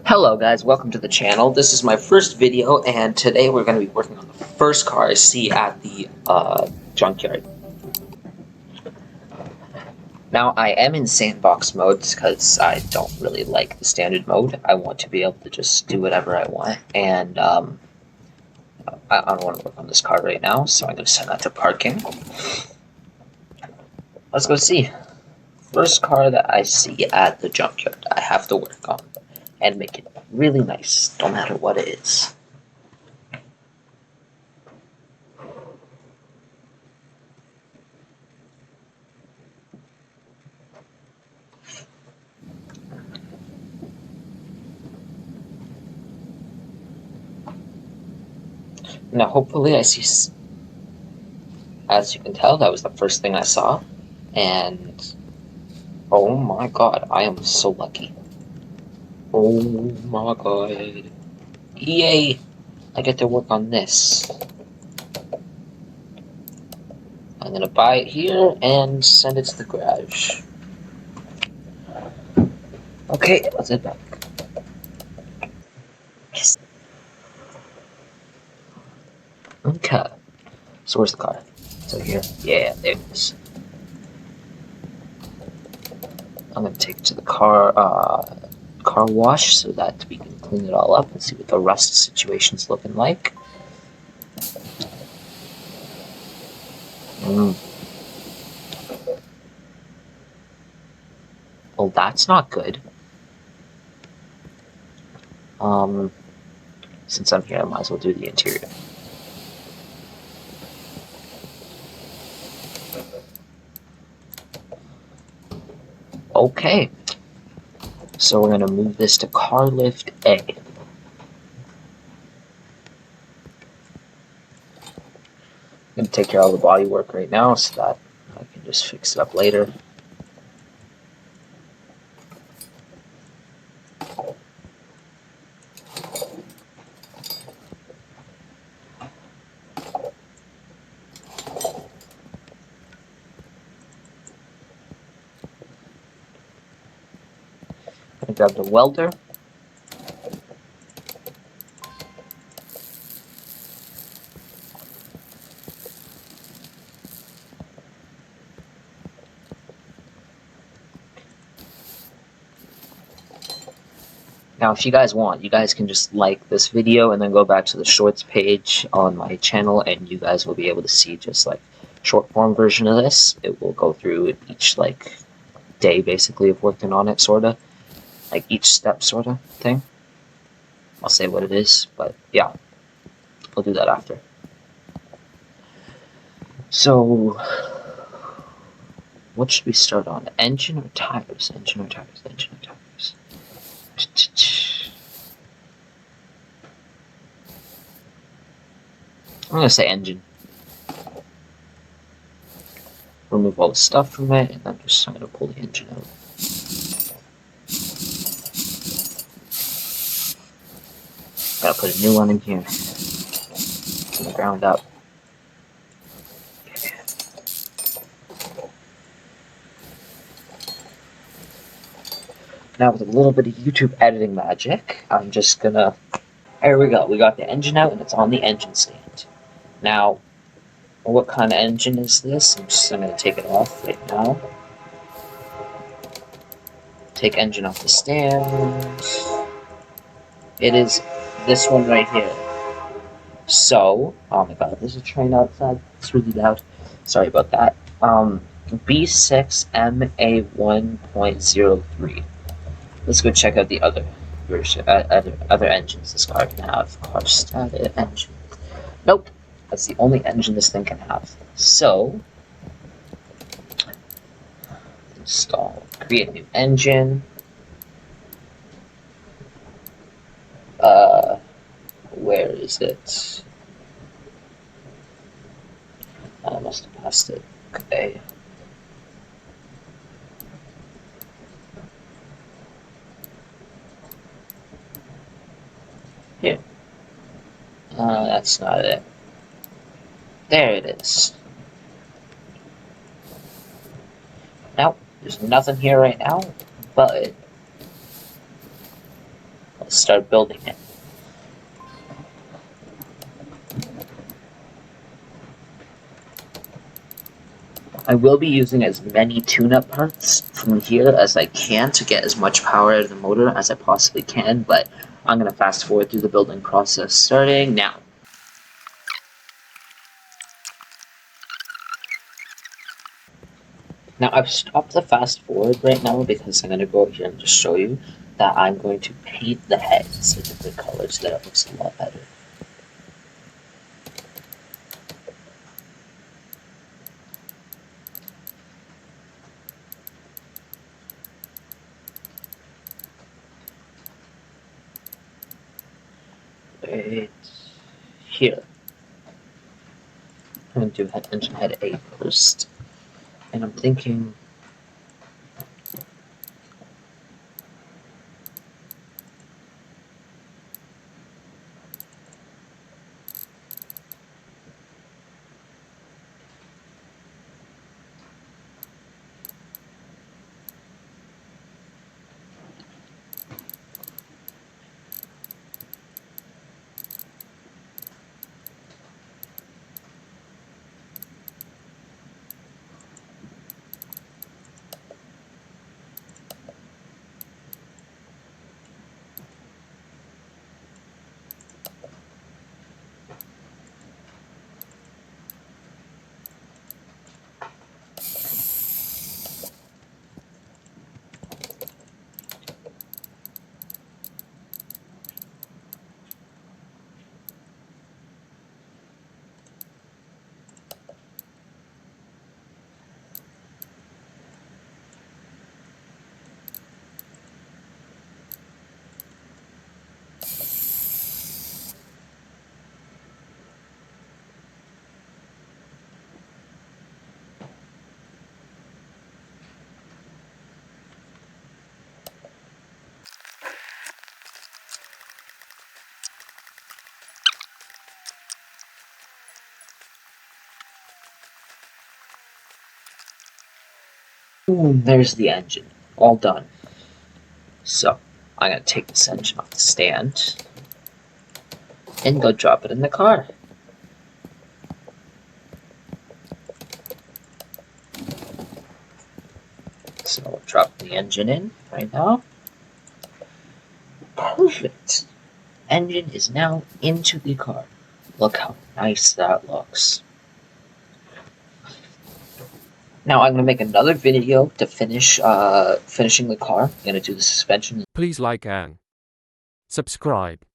Hello guys, welcome to the channel. This is my first video and today we're going to be working on the first car I see at the junkyard. Now I am in sandbox mode because I don't really like the standard mode. I want to be able to just do whatever I want, and I don't want to work on this car right now, so I'm going to send that to parking. Let's go see. First car that I see at the junkyard I have to work on and make it really nice, no matter what it is. Now hopefully I see, as you can tell, that was the first thing I saw, and oh my god, I am so lucky. Oh my god. Yay! I get to work on this. I'm gonna buy it here and send it to the garage. Okay, let's head back. Yes. Okay. So where's the car? So here. Yeah, there it is. I'm gonna take it to the car wash so that we can clean it all up and see what the rust situation's looking like. Well, that's not good. Since I'm here, I might as well do the interior. Okay. So we're gonna move this to car lift A. I'm gonna take care of all the body work right now so that I can just fix it up later. I'm gonna grab the welder. Now, if you guys want, you guys can just like this video and then go back to the shorts page on my channel and you guys will be able to see just like short form version of this. It will go through each like day basically of working on it, sorta. Like each step sorta thing. I'll say what it is, but yeah, we'll do that after. So, what should we start on? Engine or tires? Engine or tires? Engine or tires? I'm gonna say engine. Remove all the stuff from it, and then I'm gonna pull the engine out. Gotta put a new one in here. From the ground up. Now with a little bit of YouTube editing magic, I'm just gonna... There we go, we got the engine out and it's on the engine stand. Now, what kind of engine is this? I'm gonna take it off right now. Take engine off the stand. It is this one right here. So, oh my god, there's a train outside. It's really loud. Sorry about that. B6MA1.03. Let's go check out the other version, other engines this car can have. Car started engine. Nope, that's the only engine this thing can have. So, install, create a new engine. Where is it? I must have passed it. Okay. Here. That's not it. There it is. Now, there's nothing here right now, but start building it. I will be using as many tune-up parts from here as I can to get as much power out of the motor as I possibly can, but I'm going to fast forward through the building process starting now. Now I've stopped the fast forward right now because I'm going to go over here and just show you that I'm going to paint the heads a different color so that it looks a lot better. Right here. I'm going to do engine head A first, and I'm thinking boom, there's the engine, all done. So I'm going to take this engine off the stand and go drop it in the car. So I'll drop the engine in right now. Perfect. Engine is now into the car. Look how nice that looks. Now I'm going to make another video to finish finishing the car. I'm going to do the suspension. Please like and subscribe.